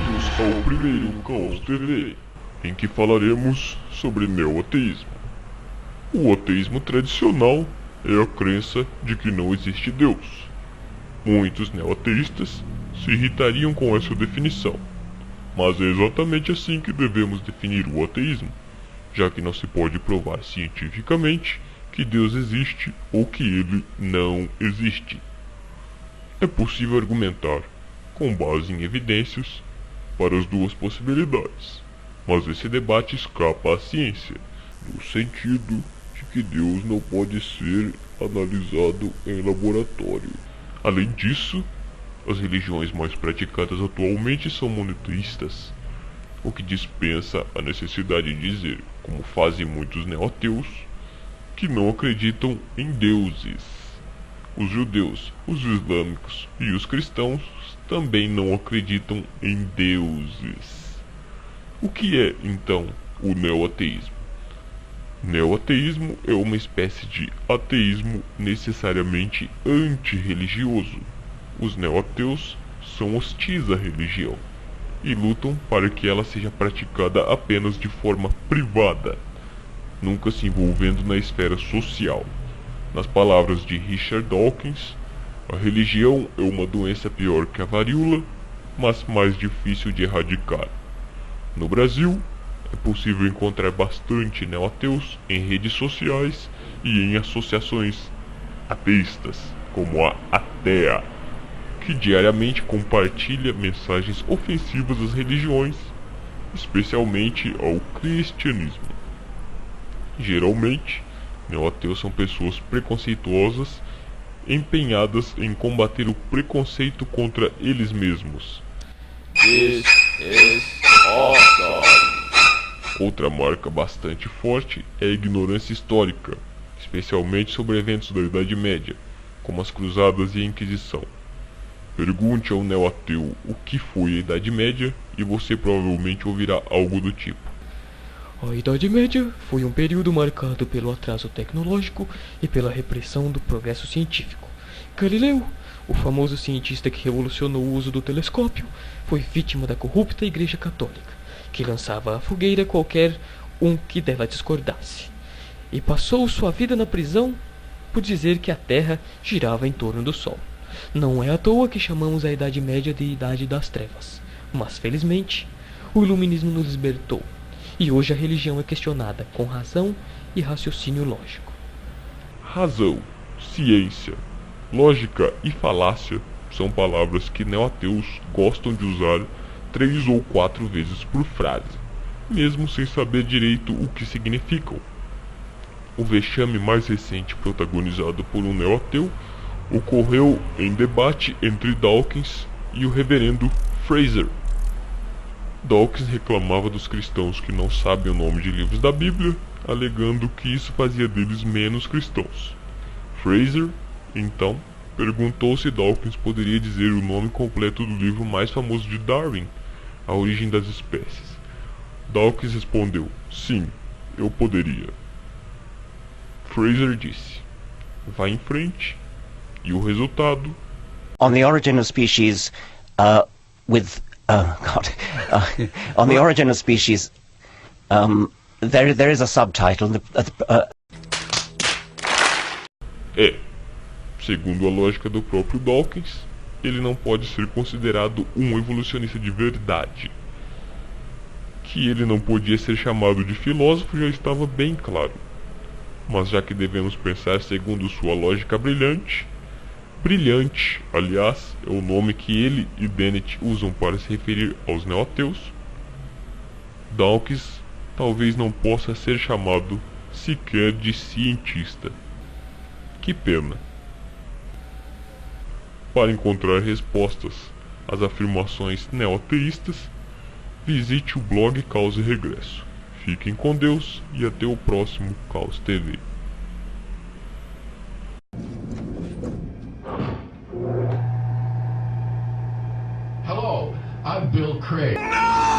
Bem-vindos ao primeiro Caos TV, em que falaremos sobre neoateísmo. O ateísmo tradicional é a crença de que não existe Deus. Muitos neoateístas se irritariam com essa definição, mas é exatamente assim que devemos definir o ateísmo, já que não se pode provar cientificamente que Deus existe ou que ele não existe. É possível argumentar, com base em evidências, para as duas possibilidades, mas esse debate escapa à ciência, no sentido de que Deus não pode ser analisado em laboratório. Além disso, as religiões mais praticadas atualmente são monoteístas, o que dispensa a necessidade de dizer, como fazem muitos neoateus, que não acreditam em deuses. Os judeus, os islâmicos e os cristãos também não acreditam em deuses. O que é, então, o neoateísmo? Neoateísmo é uma espécie de ateísmo necessariamente antirreligioso. Os neoateus são hostis à religião e lutam para que ela seja praticada apenas de forma privada, nunca se envolvendo na esfera social. Nas palavras de Richard Dawkins, a religião é uma doença pior que a varíola, mas mais difícil de erradicar. No Brasil, é possível encontrar bastante neoateus em redes sociais e em associações ateístas, como a Atea, que diariamente compartilha mensagens ofensivas às religiões, especialmente ao cristianismo. Geralmente, neoateus são pessoas preconceituosas, empenhadas em combater o preconceito contra eles mesmos. This is awesome. Outra marca bastante forte é a ignorância histórica, especialmente sobre eventos da Idade Média, como as Cruzadas e a Inquisição. Pergunte ao neoateu o que foi a Idade Média e você provavelmente ouvirá algo do tipo: a Idade Média foi um período marcado pelo atraso tecnológico e pela repressão do progresso científico. Galileu, o famoso cientista que revolucionou o uso do telescópio, foi vítima da corrupta Igreja Católica, que lançava à fogueira qualquer um que dela discordasse, e passou sua vida na prisão por dizer que a Terra girava em torno do Sol. Não é à toa que chamamos a Idade Média de Idade das Trevas, mas felizmente o Iluminismo nos libertou. E hoje a religião é questionada com razão e raciocínio lógico. Razão, ciência, lógica e falácia são palavras que neoateus gostam de usar 3 ou 4 vezes por frase, mesmo sem saber direito o que significam. O vexame mais recente protagonizado por um neoateu ocorreu em debate entre Dawkins e o reverendo Fraser. Dawkins reclamava dos cristãos que não sabem o nome de livros da Bíblia, alegando que isso fazia deles menos cristãos. Fraser, então, perguntou se Dawkins poderia dizer o nome completo do livro mais famoso de Darwin, A Origem das Espécies. Dawkins respondeu: sim, eu poderia. Fraser disse: vá em frente. E o resultado? On the origin of species, on the origin of species, there is a subtitle. Segundo a lógica do próprio Dawkins, ele não pode ser considerado um evolucionista de verdade. Que ele não podia ser chamado de filósofo já estava bem claro. Mas já que devemos pensar segundo sua lógica brilhante, aliás, é o nome que ele e Dennett usam para se referir aos neoateus, Dawkins talvez não possa ser chamado sequer de cientista. Que pena. Para encontrar respostas às afirmações neoateístas, visite o blog Caos e Regresso. Fiquem com Deus e até o próximo Caos TV. Hello, I'm Bill Craig. No!